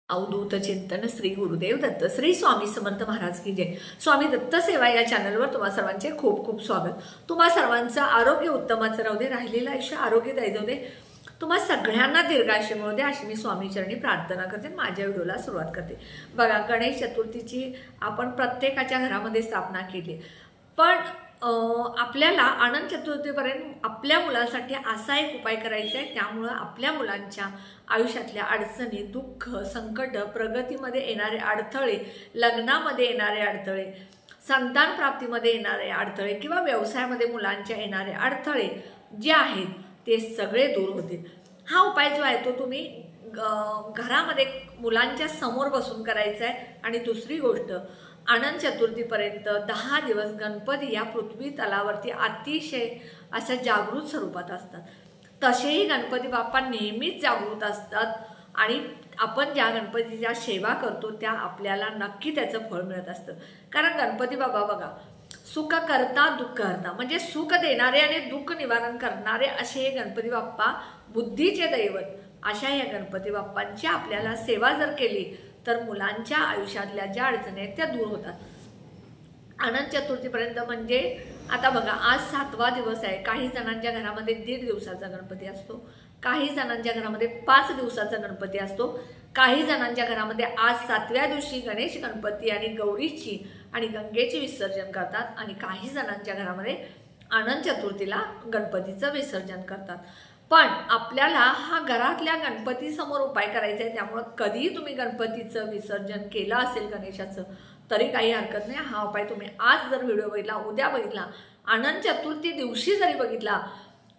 अवधूत चिंतन श्री गुरुदेव दत्त श्री स्वामी समर्थ महाराज की जय। स्वामी दत्त सेवा या चॅनलवर तुम्हा सर्वांचे खूप खूप स्वागत। तुम्हा सर्वांचं आरोग्य उत्तमाचं राहू दे, राहिलेलं आयुष्य आरोग्यदायी जाऊ दे, तुम्हा सगळ्यांना दीर्घायुष्य मिळू दे अशी मी स्वामी चरणी प्रार्थना करते। माझ्या व्हिडिओला सुरुवात करते। बघा, गणेश चतुर्थीची आपण प्रत्येकाच्या घरामध्ये स्थापना केली, पण आपल्याला अनंत चतुर्थीपर्यंत आपल्या मुलांसाठी असा एक उपाय करायचा आहे, त्यामुळे आपल्या मुलांच्या आयुष्यातल्या अडचणी, दुःख, संकट, प्रगतीमध्ये येणारे अडथळे, लग्नामध्ये येणारे अडथळे, संतान प्राप्तीमध्ये येणारे अडथळे किंवा व्यवसायामध्ये मुलांच्या येणारे अडथळे जे आहेत ते सगळे दूर होतील। हा उपाय जो आहे तो तुम्ही घरामध्ये मुलांच्या समोर बसून करायचा आहे। आणि दुसरी गोष्ट, अनंत चतुर्थीपर्यंत 10 दिवस गणपती या पृथ्वी तलावरती अतिशय अशा जागृत स्वरूपात असतात। तसेही गणपती बाप्पा नेहमीच जागृत असतात आणि आपण ज्या गणपतीच्या सेवा करतो त्या आपल्याला नक्की त्याचं फळ मिळत असतं। कारण गणपती बाबा बघा, सुख करता दुःख हरता, म्हणजे सुख देणारे आणि दुःख निवारण करणारे असे हे गणपती बाप्पा, बुद्धीचे दैवत अशा या गणपती बाप्पांची आपल्याला सेवा जर केली तर मुलांच्या आयुष्यातल्या ज्या अडचणी आहेत त्या दूर होतात। अनंत चतुर्थीपर्यंत म्हणजे आता बघा, आज 7वा दिवस आहे। काही जणांच्या घरामध्ये 1.5 दिवसाचा गणपती असतो, काही जणांच्या घरामध्ये 5 दिवसाचा गणपती असतो, काही जणांच्या घरामध्ये आज 7व्या दिवशी गणेश गणपती आणि गौरीची आणि गंगेचे विसर्जन करतात, आणि काही जणांच्या घरामध्ये अनंत चतुर्थीला गणपतीचं विसर्जन करतात। पण आपल्याला हा घरातल्या गणपती समोर उपाय करायचा आहे, त्यामुळे कधी तुम्ही गणपतीचं विसर्जन केलं असेल गणेशाचं तरी काही हरकत नाही। हा उपाय तुम्ही आज जर व्हिडिओ बघितला, उद्या बघितला, अनंत चतुर्थी दिवशी जरी बघितला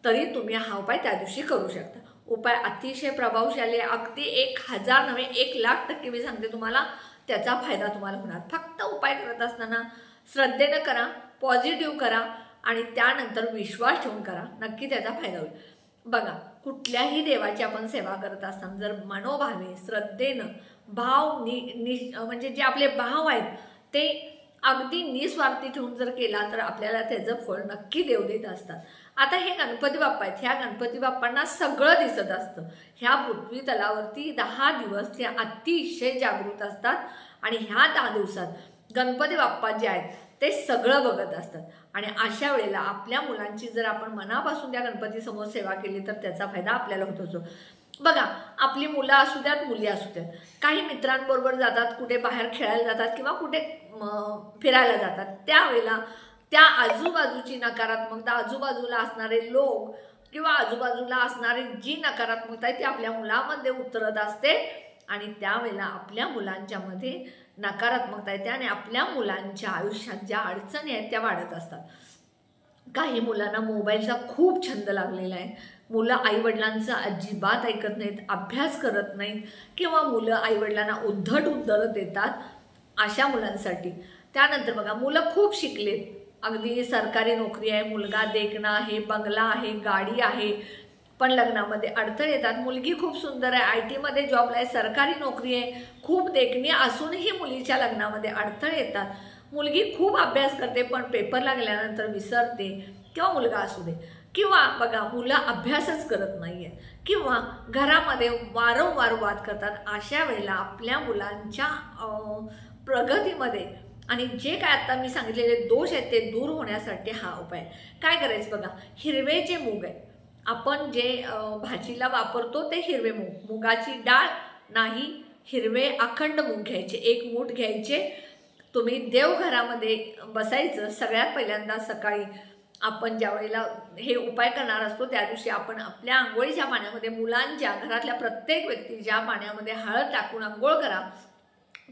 तरी तुम्ही हा उपाय त्या दिवशी करू शकता। उपाय अतिशय प्रभावशाली आहे, अगदी 1000 नव्हे 1,00,000% मी सांगते तुम्हाला त्याचा फायदा तुम्हाला होणार। फक्त उपाय करत असताना श्रद्धेनं करा, पॉझिटिव्ह करा आणि त्यानंतर विश्वास ठेवून करा, नक्की त्याचा फायदा होईल। बघा, कुठल्याही देवाची आपण सेवा करत असताना जर मनोभावे श्रद्धेनं म्हणजे जे आपले भाव आहेत ते अगदी निस्वार्थी ठेवून जर केला तर आपल्याला त्याचं फळ नक्की देव देत असतात। आता हे गणपती बाप्पा आहेत, ह्या गणपती बाप्पांना सगळं दिसत असतं। ह्या पृथ्वी तलावरती 10 दिवस ते अतिशय जागृत असतात आणि ह्या 10 दिवसात गणपती बाप्पा जे आहेत ते सगळं बघत असतात। आणि अशा वेळेला आपल्या मुलांची जर आपण मनापासून त्या गणपती समोर सेवा केली तर त्याचा फायदा आपल्याला होत असतो। बघा, आपली मुलं असू द्यात, मुली असू द्यात, काही मित्रांबरोबर जातात, कुठे बाहेर खेळायला जातात किंवा कुठे फिरायला जातात, त्यावेळेला त्या आजूबाजूची नकारात्मकता, आजूबाजूला असणारे लोक किंवा आजूबाजूला असणारी जी नकारात्मकता आहे ती आपल्या मुलामध्ये उतरत असते आणि त्यावेळेला आपल्या मुलांच्या मध्ये नकारात्मकता येते आणि आपल्या मुलांच्या आयुष्यात ज्या अडचणी आहेत त्या वाढत असतात। काही मुलांना मोबाईलचा खूप छंद लागलेला आहे, मुलं आईवडिलांचं अजिबात ऐकत नाहीत, अभ्यास करत नाहीत किंवा मुलं आईवडिलांना उद्धट उत्तरं देतात अशा मुलांसाठी। त्यानंतर बघा, मुलं खूप शिकलेत, अगदी सरकारी नोकरी आहे, मुलगा देखणा आहे, बंगला आहे, गाडी आहे, पण लग्नामध्ये अडथळे येतात। मुलगी खूप सुंदर आहे, IT मध्ये जॉबला आहे, सरकारी नोकरी आहे, खूप देखणी असूनही मुलीच्या लग्नामध्ये अडथळे येतात। मुलगी खूप अभ्यास करते पण पेपरला गेल्यानंतर विसरते, किंवा मुलगा असू दे, किंवा बघा मुलं अभ्यासच करत नाहीये किंवा घरामध्ये वारंवार वाद करतात। अशा वेळेला आपल्या मुलांच्या प्रगतीमध्ये आणि जे काय आता मी सांगितलेले दोष आहेत ते दूर होण्यासाठी हा उपाय काय करायचं बघा, हिरवे जे मूग आहे आपण जे भाजीला वापरतो ते हिरवे मूग, मुगाची डाळ नाही, हिरवे अखंड मूग घ्यायचे, 1 मूठ घ्यायचे। तुम्ही देवघरामध्ये बसायचं। सगळ्यात पहिल्यांदा सकाळी आपण ज्या वेळेला हे उपाय करणार असतो त्या दिवशी आपण आपल्या आंघोळीच्या पाण्यामध्ये मुलांच्या घरातल्या प्रत्येक व्यक्तीच्या पाण्यामध्ये हळद टाकून आंघोळ करा,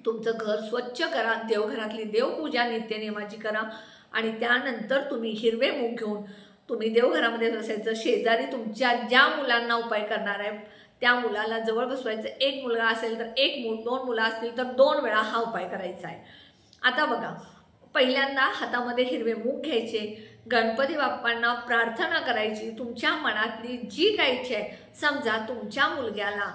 तुमचं घर स्वच्छ करा, देवघरातली देवपूजा नित्यनेमाची करा आणि त्यानंतर तुम्ही हिरवे मूग घेऊन तुम्ही देवघरामध्ये बसायचं। शेजारी तुमच्या ज्या मुलांना उपाय करणार आहे त्या मुलाला जवळ बसवायचं, 1 मुलगा असेल तर 1 मूठ, 2 मुलं असतील तर 2 वेळा हा उपाय करायचा आहे। आता बघा, पहिल्यांदा हातामध्ये हिरवे मूग घ्यायचे, गणपती बाप्पांना प्रार्थना करायची, तुमच्या मनातली जी काही इच्छा आहे। समजा तुमच्या मुलग्याला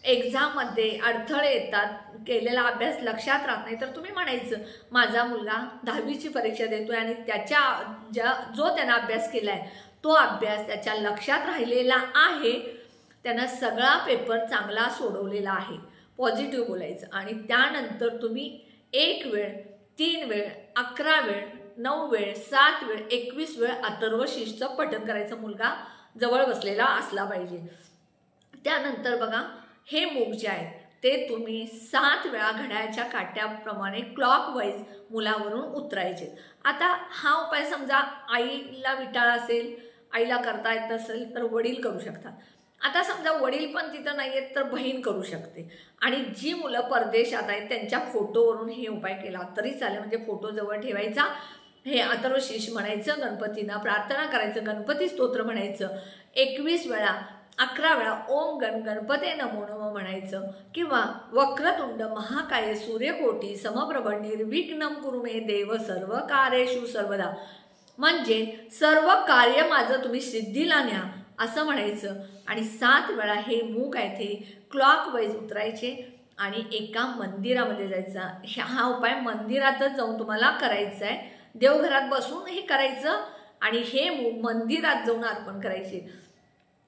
एक्झाममध्ये अडथळे येतात, केलेला अभ्यास लक्षात राहत नाही, तर तुम्ही म्हणायचं माझा मुलगा 10वीची परीक्षा देतोय आणि त्याच्या जो त्यानं अभ्यास केला आहे तो अभ्यास त्याच्या लक्षात राहिलेला आहे, त्यानं सगळा पेपर चांगला सोडवलेला आहे, पॉझिटिव्ह बोलायचं आणि त्यानंतर तुम्ही 1 वेळ, 3 वेळ, 11 वेळ, 9 वेळ, 7 वेळ, 21 वेळ अथर्व शीर्षचं पठण करायचं. मुलगा जवळ बसलेला असला पाहिजे. त्यानंतर बघा हे मूग जे आहेत ते तुम्ही 7 वेळा घड्याळाच्या काट्याप्रमाणे क्लॉकवाईज मुलावरून उतरायचे. आता हा उपाय समजा आईला विटाळ असेल, आईला करता येत नसेल तर वडील करू शकतात. आता समजा वडील पण तिथं नाही आहेत तर बहीण करू शकते. आणि जी मुलं परदेशात आहेत त्यांच्या फोटोवरून हे उपाय केला तरी चालेल. म्हणजे फोटो जवळ ठेवायचा, हे अथर्व शीर्ष म्हणायचं, गणपतींना प्रार्थना करायचं, गणपती स्तोत्र म्हणायचं 21 वेळा, 11 वेळा ओम गणपते नमो नमः म्हणायचं किंवा वक्रतुंड महाकाय सूर्यकोटी समप्रभ निर्विघ्नं कुरु मे देव सर्व कार्येषु सर्वदा, म्हणजे सर्व कार्य माझं तुम्ही सिद्धीला न्या असं म्हणायचं. आणि 7 वेळा हे मूग आहे ते क्लॉकवाईज उतरायचे आणि एका मंदिरामध्ये जायचा. हा उपाय मंदिरातच जाऊन तुम्हाला करायचा आहे. देवघरात बसून हे करायचं आणि हे मूग मंदिरात जाऊन अर्पण करायचे.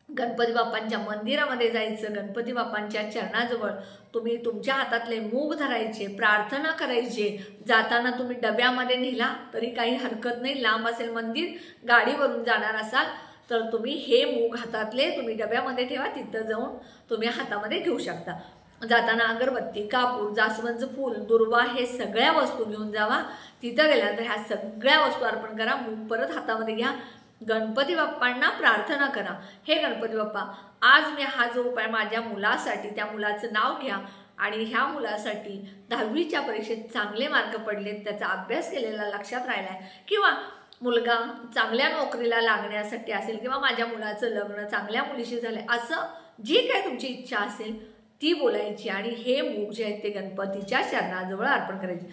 गणपती बाप्पांच्या मंदिरामध्ये जायचं, गणपती बाप्पांच्या चरणाजवळ तुम्ही तुमच्या हातातले मूग धरायचे, प्रार्थना करायचे. जाताना तुम्ही डब्यामध्ये नेला तरी काही हरकत नाही. लांब असेल मंदिर, गाडीवरून जाणार असाल तर तुम्ही हे मूग हातातले तुम्ही डब्यामध्ये ठेवा, तिथं जाऊन तुम्ही हातामध्ये घेऊ शकता. जाताना अगरबत्ती, कापूर, जास्वंदचं फूल, दुर्वा हे सगळ्या वस्तू घेऊन जावा. तिथं गेल्यानंतर ह्या सगळ्या वस्तू अर्पण करा. मूग परत हातामध्ये घ्या, गणपती बाप्पांना प्रार्थना करा. हे गणपती बाप्पा, आज मी हा जो उपाय माझ्या मुलासाठी, त्या मुलाचं नाव घ्या आणि ह्या मुलासाठी 10वीच्या परीक्षेत चांगले मार्क पडलेत, त्याचा अभ्यास केलेला लक्षात राहिलाय किंवा मुलगा चांगल्या नोकरीला लागण्यासाठी असेल किंवा माझ्या मुलाचं लग्न चांगल्या मुलीशी झालंय, असं जी काय तुमची इच्छा असेल ती बोलायची आणि हे मूग जे आहेत ते गणपतीच्या चरणाजवळ अर्पण करायचे.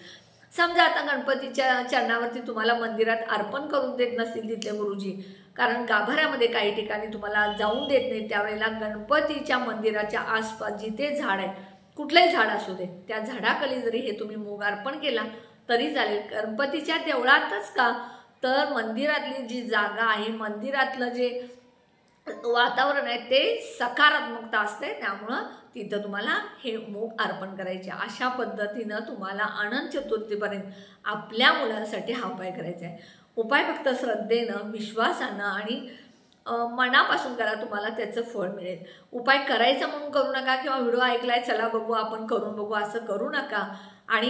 समजा आता गणपतीच्या चरणावरती तुम्हाला मंदिरात अर्पण करून देत नसतील तिथले गुरुजी, कारण गाभाऱ्यामध्ये काही ठिकाणी तुम्हाला जाऊन देत नाही, त्यावेळेला गणपतीच्या मंदिराच्या आसपास जिथे झाड आहे, कुठलंही झाड असू दे, त्या झाडाखाली जरी हे तुम्ही मूग अर्पण केला तरी चालेल. गणपतीच्या देवळातच का तर मंदिरातली जी जागा आहे, मंदिरातलं जे वातावरण आहे ते सकारात्मकता असते, त्यामुळं तिथं तुम्हाला हे मूग अर्पण करायचे. अशा पद्धतीनं तुम्हाला अनंत चतुर्थीपर्यंत आपल्या मुलांसाठी हा उपाय करायचा आहे. उपाय फक्त श्रद्धेनं, विश्वासानं आणि मनापासून करा, तुम्हाला त्याचं फळ मिळेल. उपाय करायचा म्हणून करू नका किंवा व्हिडिओ ऐकलाय चला बघू आपण करून बघू असं करू नका. आणि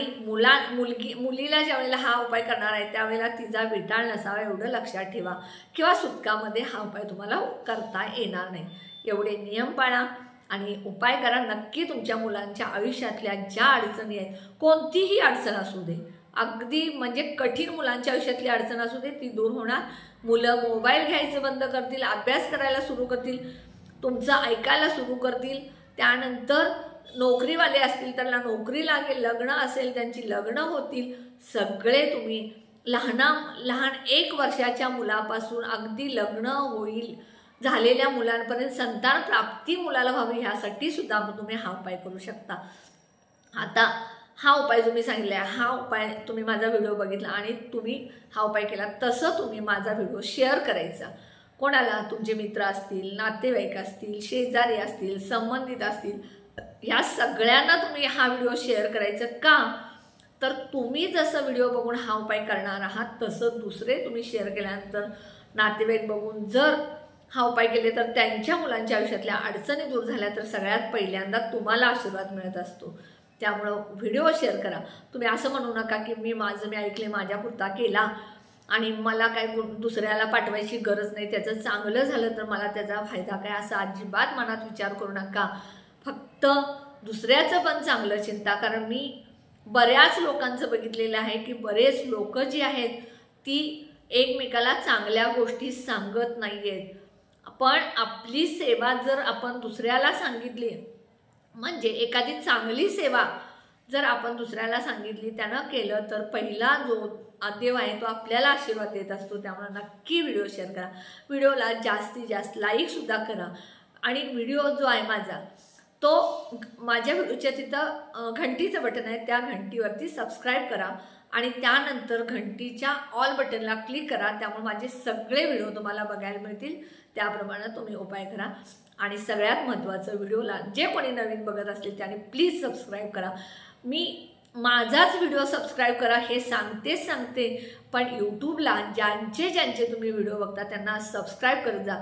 मुलीला ज्यावेळेला हा उपाय करणार आहे त्यावेळेला तिचा विटाळ नसावा एवढं लक्षात ठेवा, किंवा सुतकामध्ये हा उपाय तुम्हाला करता येणार नाही. एवढे नियम पाळा आणि उपाय करा. नक्की तुमच्या मुलांच्या आयुष्यातल्या ज्या अडचणी आहेत, कोणतीही अडचण असू दे, अगदी म्हणजे कठीण मुलांच्या आयुष्यातली अडचण असू दे, ती दूर होणार. मुलं मोबाईल घ्यायचं बंद करतील, अभ्यास करायला सुरू करतील, तुमचं ऐकायला सुरू करतील. त्यानंतर नोकरीवाले असतील त्यांना नोकरी लागेल, लग्न असेल त्यांची लग्न होतील. सगळे तुम्ही लहान 1 वर्षाच्या मुलापासून अगदी लग्न होईल झालेल्या मुलांपर्यंत संतान प्राप्ती मुलाला व्हावी ह्यासाठी सुद्धा तुम्ही हा उपाय करू शकता. आता हा उपाय जो मी सांगितला आहे, हा उपाय तुम्ही माझा व्हिडिओ बघितला आणि तुम्ही हा उपाय केला, तसं तुम्ही माझा व्हिडिओ शेअर करायचा. कोणाला तुमचे मित्र असतील, नातेवाईक असतील, शेजारी असतील, संबंधित असतील, ह्या सगळ्यांना तुम्ही हा व्हिडिओ शेअर करायचा. का तर तुम्ही जसं व्हिडिओ बघून हा उपाय करणार आहात तसं दुसरे तुम्ही शेअर केल्यानंतर नातेवाईक बघून जर हा उपाय केले तर त्यांच्या मुलांच्या आयुष्यातल्या अडचणी दूर झाल्या तर सगळ्यात पहिल्यांदा तुम्हाला आशीर्वाद मिळत असतो. त्यामुळं व्हिडिओ शेअर करा. तुम्ही असं म्हणू नका की मी ऐकले माझ्यापुरता केला आणि मला काय दुसऱ्याला पाठवायची गरज नाही, त्याचं चांगलं झालं तर मला त्याचा फायदा काय, असा अजिबात मनात विचार करू नका. फक्त दुसऱ्याचं पण चांगलं चिंता. कारण मी बऱ्याच लोकांचं बघितलेलं आहे की बरेच लोक जी आहेत ती एकमेकाला चांगल्या गोष्टी सांगत नाही आहेत, पण आपली सेवा जर आपण दुसऱ्याला सांगितली, म्हणजे एखादी चांगली सेवा जर आपण दुसऱ्याला सांगितली, त्यानं केलं तर पहिला जो देव आहे तो आपल्याला आशीर्वाद देत असतो. त्यामुळे नक्की व्हिडिओ शेअर करा, व्हिडिओला जास्तीत जास्त लाईकसुद्धा करा. आणि व्हिडिओ जो आहे माझा तो माझ्या व्हिडिओच्या तिथं घंटीचं बटन आहे, त्या घंटीवरती सबस्क्राईब करा आणि त्यानंतर घंटीच्या ऑल बटनला क्लिक करा. त्यामुळे माझे सगळे व्हिडिओ तुम्हाला बघायला मिळतील. त्याप्रमाणे तुम्ही उपाय करा. आणि सगळ्यात महत्त्वाचं, व्हिडिओला जे कोणी नवीन बघत असतील त्याने प्लीज सबस्क्राईब करा. मी माझाच व्हिडिओ सबस्क्राईब करा हे सांगते, पण यूट्यूबला ज्यांचे तुम्ही व्हिडिओ बघता त्यांना सबस्क्राईब करत जा.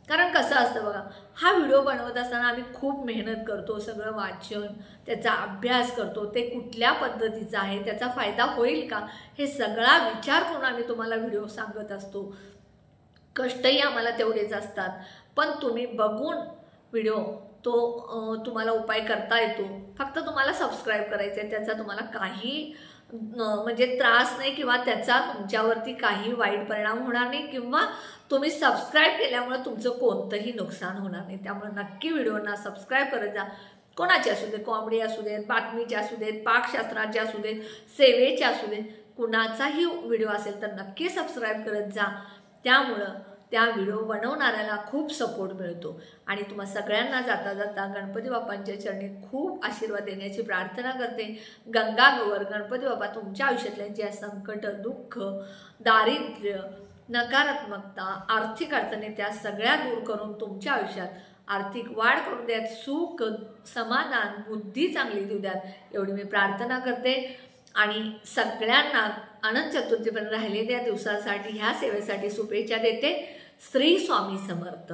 कारण कसं असतं बघा, हा व्हिडिओ बनवत असताना आम्ही खूप मेहनत करतो, सगळं वाचन, त्याचा अभ्यास करतो, ते कुठल्या पद्धतीचा आहे, त्याचा फायदा होईल का, हे सगळा विचार करून आम्ही तुम्हाला व्हिडिओ सांगत असतो. कष्टही आम्हाला तेवढेच असतात, पण तुम्ही बघून व्हिडिओ तो तुम्हाला उपाय करता येतो. फक्त तुम्हाला सबस्क्राईब करायचं आहे, त्याचा तुम्हाला काही म्हणजे त्रास नाही किंवा त्याचा तुमच्यावरती काही वाईट परिणाम होणार नाही किंवा तुम्ही सबस्क्राईब केल्यामुळे तुमचं कोणतंही नुकसान होणार नाही. त्यामुळे नक्की व्हिडिओना सबस्क्राईब करत जा. कोणाचे असू देत, कॉमेडी असू देत, बातमीचे असू देत, पाकशास्त्राचे असू देत, सेवेचे असू देत, कुणाचाही व्हिडिओ असेल तर नक्की सबस्क्राईब करत जा. त्यामुळं त्या व्हिडिओ बनवणाऱ्याला खूप सपोर्ट मिळतो. आणि तुम्हा सगळ्यांना जाता जाता गणपती बाप्पांच्या चरणी खूप आशीर्वाद देण्याची प्रार्थना करते. गंगागौर गणपती बाप्पा तुमच्या आयुष्यातल्या ज्या संकट, दुःख, दारिद्र्य, नकारात्मकता, आर्थिक अडचणी त्या सगळ्या दूर करून तुमच्या आयुष्यात आर्थिक वाढ करून द्यात, सुख, समाधान, बुद्धी चांगली देऊ द्यात, एवढी मी प्रार्थना करते. आणि सगळ्यांना अनंत चतुर्थीपर्यंत राहिलेल्या दिवसासाठी ह्या सेवेसाठी शुभेच्छा देते. श्री स्वामी समर्थ.